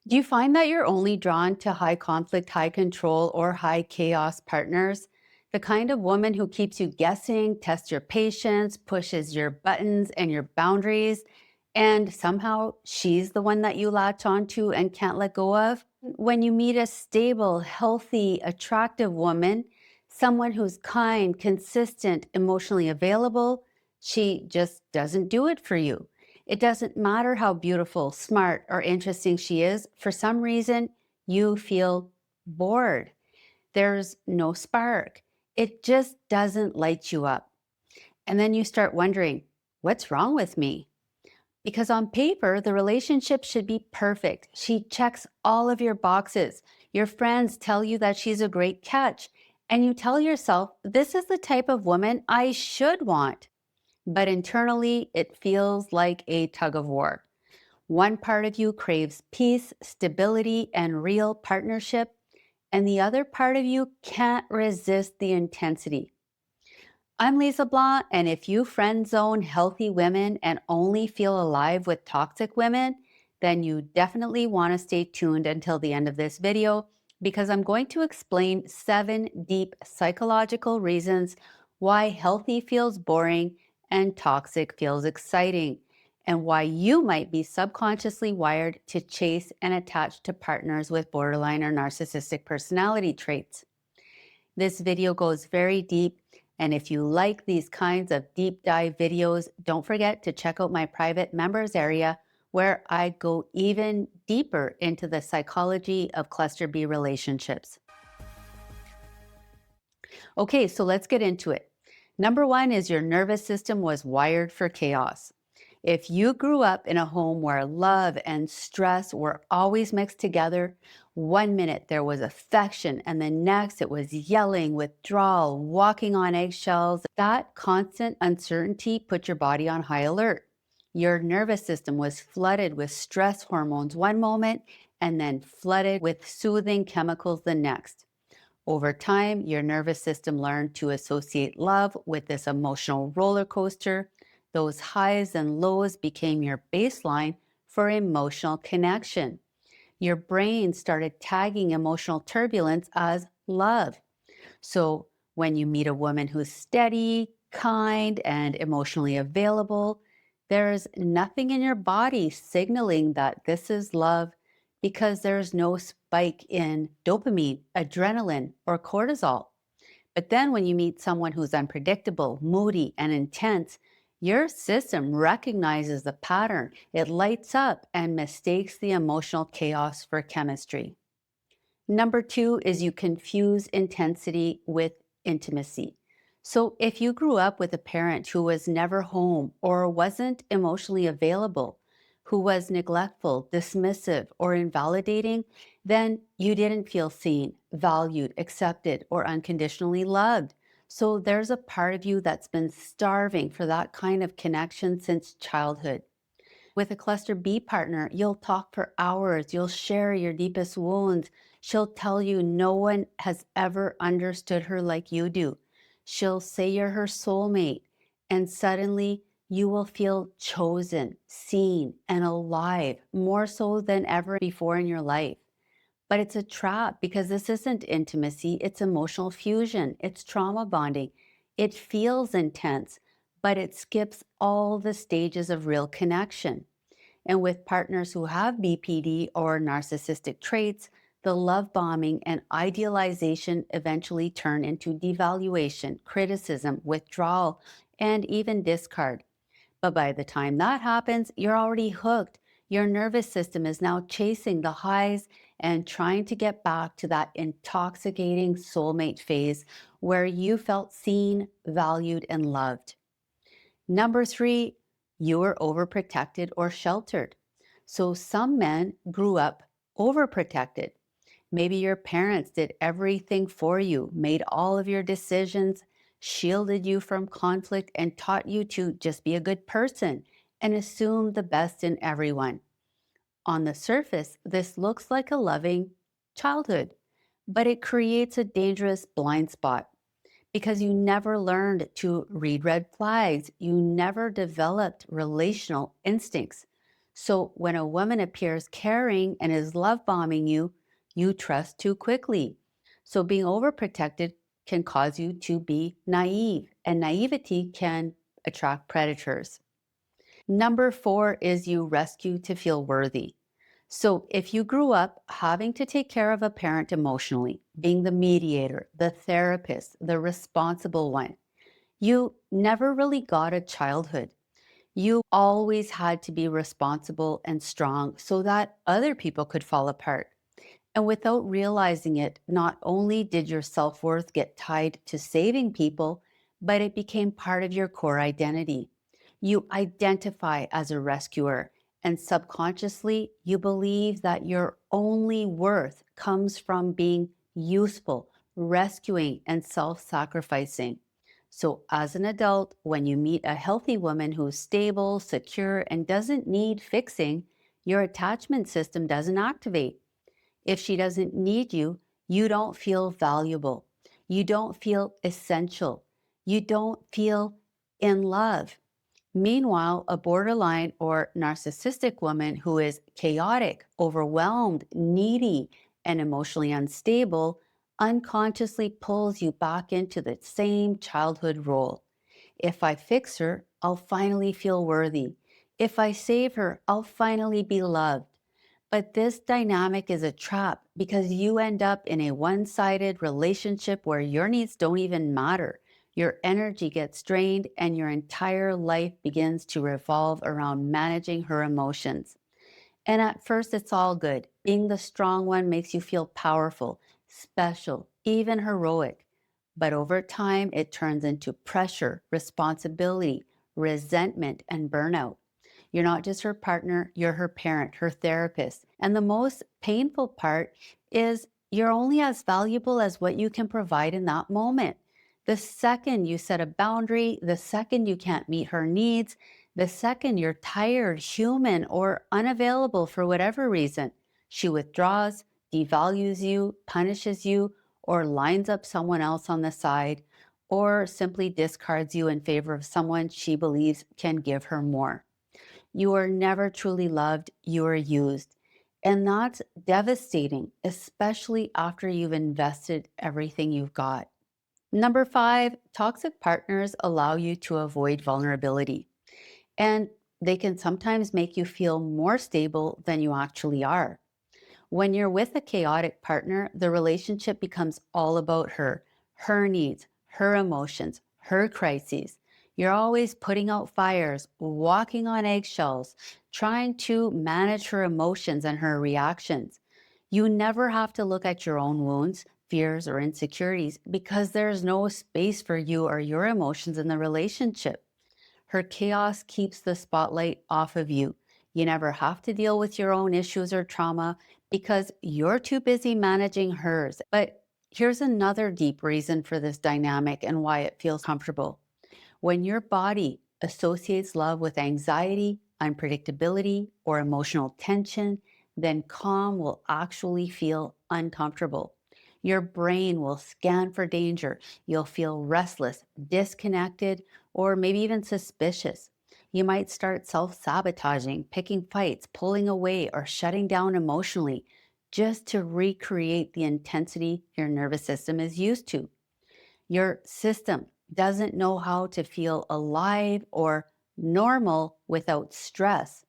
Do you find that you're only drawn to high conflict, high control, or high chaos partners? The kind of woman who keeps you guessing, tests your patience, pushes your buttons and your boundaries, and somehow she's the one that you latch onto and can't let go of? When you meet a stable, healthy, attractive woman, someone who's kind, consistent, emotionally available, she just doesn't do it for you. It doesn't matter how beautiful, smart, or interesting she is. For some reason, you feel bored. There's no spark. It just doesn't light you up. And then you start wondering, what's wrong with me? Because on paper, the relationship should be perfect. She checks all of your boxes. Your friends tell you that she's a great catch. And you tell yourself, this is the type of woman I should want. But internally, it feels like a tug of war. One part of you craves peace, stability, and real partnership, and the other part of you can't resist the intensity. I'm Lise Leblanc, and if you friend zone healthy women and only feel alive with toxic women, then you definitely want to stay tuned until the end of this video because I'm going to explain 7 deep psychological reasons why healthy feels boring and toxic feels exciting, and why you might be subconsciously wired to chase and attach to partners with borderline or narcissistic personality traits. This video goes very deep, and if you like these kinds of deep dive videos, don't forget to check out my private members area where I go even deeper into the psychology of cluster B relationships. Okay, so let's get into it. Number one is your nervous system was wired for chaos. If you grew up in a home where love and stress were always mixed together, one minute there was affection and the next it was yelling, withdrawal, walking on eggshells, that constant uncertainty put your body on high alert. Your nervous system was flooded with stress hormones one moment and then flooded with soothing chemicals the next. Over time, your nervous system learned to associate love with this emotional roller coaster. Those highs and lows became your baseline for emotional connection. Your brain started tagging emotional turbulence as love. So when you meet a woman who's steady, kind, and emotionally available, there's nothing in your body signaling that this is love because there's no spike in dopamine, adrenaline, or cortisol. But then when you meet someone who's unpredictable, moody, and intense, your system recognizes the pattern. It lights up and mistakes the emotional chaos for chemistry. Number two is you confuse intensity with intimacy. So if you grew up with a parent who was never home or wasn't emotionally available, who was neglectful, dismissive, or invalidating, then you didn't feel seen, valued, accepted, or unconditionally loved. So there's a part of you that's been starving for that kind of connection since childhood. With a cluster B partner, you'll talk for hours. You'll share your deepest wounds. She'll tell you no one has ever understood her like you do. She'll say you're her soulmate. And suddenly you will feel chosen, seen, and alive more so than ever before in your life. But it's a trap because this isn't intimacy, it's emotional fusion, it's trauma bonding. It feels intense, but it skips all the stages of real connection. And with partners who have BPD or narcissistic traits, the love bombing and idealization eventually turn into devaluation, criticism, withdrawal, and even discard. But by the time that happens, you're already hooked. Your nervous system is now chasing the highs and trying to get back to that intoxicating soulmate phase where you felt seen, valued, and loved. Number three, you were overprotected or sheltered. So some men grew up overprotected. Maybe your parents did everything for you, made all of your decisions, shielded you from conflict, and taught you to just be a good person and assume the best in everyone. On the surface, this looks like a loving childhood, but it creates a dangerous blind spot because you never learned to read red flags. You never developed relational instincts. So when a woman appears caring and is love bombing you, you trust too quickly. So being overprotected can cause you to be naive, and naivety can attract predators. Number four is you rescue to feel worthy. So if you grew up having to take care of a parent emotionally, being the mediator, the therapist, the responsible one, you never really got a childhood. You always had to be responsible and strong so that other people could fall apart. And without realizing it, not only did your self worth get tied to saving people, but it became part of your core identity. You identify as a rescuer, and subconsciously, you believe that your only worth comes from being useful, rescuing, and self sacrificing. So, as an adult, when you meet a healthy woman who's stable, secure, and doesn't need fixing, your attachment system doesn't activate. If she doesn't need you, you don't feel valuable. You don't feel essential. You don't feel in love. Meanwhile, a borderline or narcissistic woman who is chaotic, overwhelmed, needy, and emotionally unstable unconsciously pulls you back into the same childhood role. If I fix her, I'll finally feel worthy. If I save her, I'll finally be loved. But this dynamic is a trap because you end up in a one sided relationship where your needs don't even matter. Your energy gets drained and your entire life begins to revolve around managing her emotions. And at first, it's all good. Being the strong one makes you feel powerful, special, even heroic. But over time, it turns into pressure, responsibility, resentment, and burnout. You're not just her partner, you're her parent, her therapist. And the most painful part is you're only as valuable as what you can provide in that moment. The second you set a boundary, the second you can't meet her needs, the second you're tired, human, or unavailable for whatever reason, she withdraws, devalues you, punishes you, or lines up someone else on the side, or simply discards you in favor of someone she believes can give her more. You are never truly loved, you are used. And that's devastating, especially after you've invested everything you've got. Number five, toxic partners allow you to avoid vulnerability. And they can sometimes make you feel more stable than you actually are. When you're with a chaotic partner, the relationship becomes all about her, her needs, her emotions, her crises. You're always putting out fires, walking on eggshells, trying to manage her emotions and her reactions. You never have to look at your own wounds, fears, or insecurities because there's no space for you or your emotions in the relationship. Her chaos keeps the spotlight off of you. You never have to deal with your own issues or trauma because you're too busy managing hers. But here's another deep reason for this dynamic and why it feels comfortable. When your body associates love with anxiety, unpredictability, or emotional tension, then calm will actually feel uncomfortable. Your brain will scan for danger. You'll feel restless, disconnected, or maybe even suspicious. You might start self sabotaging, picking fights, pulling away, or shutting down emotionally just to recreate the intensity your nervous system is used to. Your system doesn't know how to feel alive or normal without stress.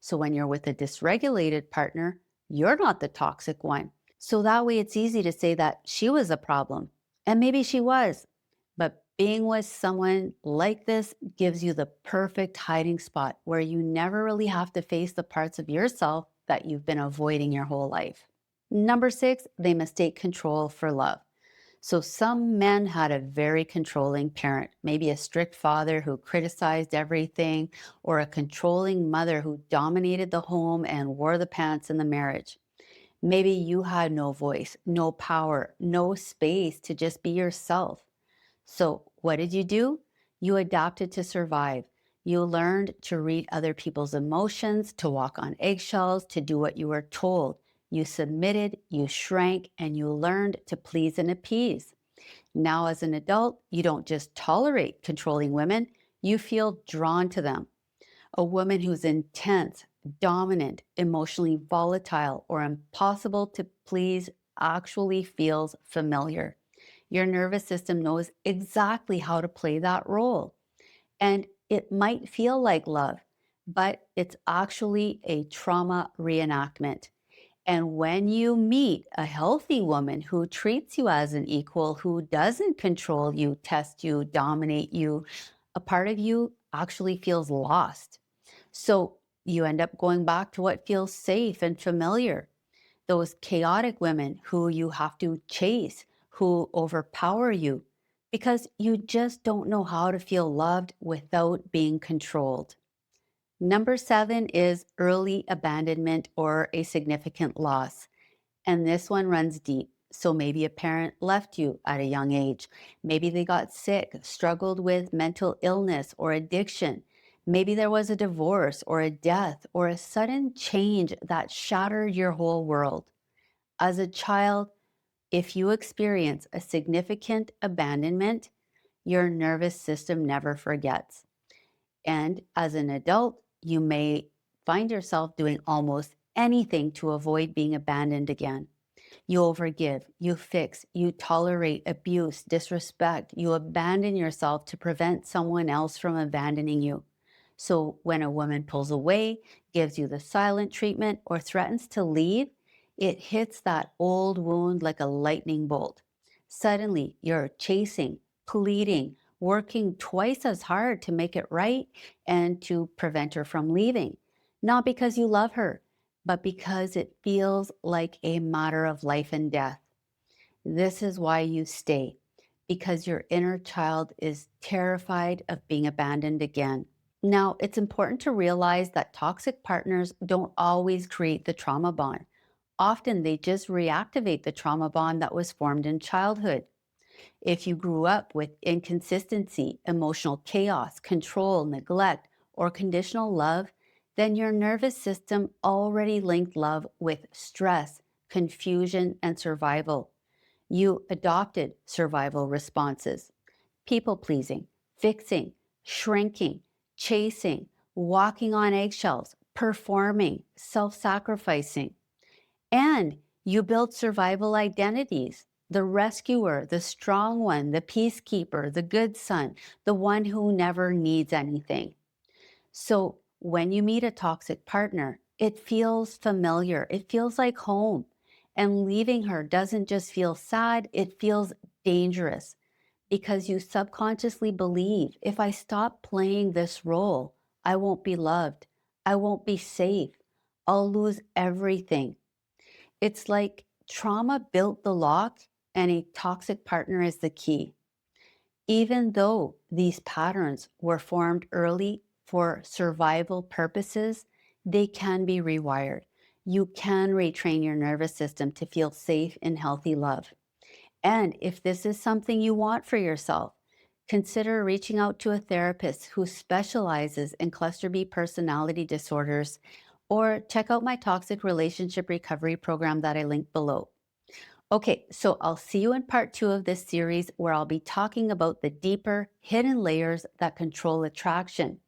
So when you're with a dysregulated partner, you're not the toxic one. So that way it's easy to say that she was a problem. And maybe she was. But being with someone like this gives you the perfect hiding spot where you never really have to face the parts of yourself that you've been avoiding your whole life. Number six, they mistake control for love. So some men had a very controlling parent, maybe a strict father who criticized everything, or a controlling mother who dominated the home and wore the pants in the marriage. Maybe you had no voice, no power, no space to just be yourself. So what did you do? You adapted to survive. You learned to read other people's emotions, to walk on eggshells, to do what you were told. You submitted, you shrank, and you learned to please and appease. Now, as an adult, you don't just tolerate controlling women, you feel drawn to them. A woman who's intense, dominant, emotionally volatile, or impossible to please actually feels familiar. Your nervous system knows exactly how to play that role. And it might feel like love, but it's actually a trauma reenactment. And when you meet a healthy woman who treats you as an equal, who doesn't control you, test you, dominate you, a part of you actually feels lost. So you end up going back to what feels safe and familiar. Those chaotic women who you have to chase, who overpower you, because you just don't know how to feel loved without being controlled. Number 7 is early abandonment or a significant loss. And this one runs deep. So maybe a parent left you at a young age. Maybe they got sick, struggled with mental illness or addiction. Maybe there was a divorce or a death or a sudden change that shattered your whole world. As a child, if you experience a significant abandonment, your nervous system never forgets. And as an adult, you may find yourself doing almost anything to avoid being abandoned again. You overgive, you fix, you tolerate abuse, disrespect, you abandon yourself to prevent someone else from abandoning you. So when a woman pulls away, gives you the silent treatment, or threatens to leave, it hits that old wound like a lightning bolt. Suddenly, you're chasing, pleading, working twice as hard to make it right and to prevent her from leaving. Not because you love her, but because it feels like a matter of life and death. This is why you stay, because your inner child is terrified of being abandoned again. Now, it's important to realize that toxic partners don't always create the trauma bond. Often they just reactivate the trauma bond that was formed in childhood. If you grew up with inconsistency, emotional chaos, control, neglect, or conditional love, then your nervous system already linked love with stress, confusion, and survival. You adopted survival responses: people pleasing, fixing, shrinking, chasing, walking on eggshells, performing, self sacrificing. And you build survival identities: the rescuer, the strong one, the peacekeeper, the good son, the one who never needs anything. So when you meet a toxic partner, it feels familiar, it feels like home. And leaving her doesn't just feel sad, it feels dangerous because you subconsciously believe, if I stop playing this role, I won't be loved, I won't be safe, I'll lose everything. It's like trauma built the lock and a toxic partner is the key. Even though these patterns were formed early for survival purposes, they can be rewired. You can retrain your nervous system to feel safe in healthy love. And if this is something you want for yourself, consider reaching out to a therapist who specializes in cluster B personality disorders, or check out my toxic relationship recovery program that I linked below. Okay, so I'll see you in part 2 of this series where I'll be talking about the deeper, hidden layers that control attraction.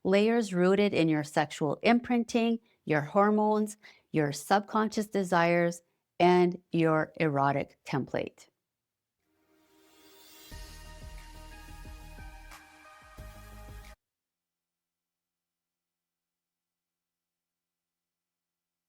Layers rooted in your sexual imprinting, your hormones, your subconscious desires, and your erotic template.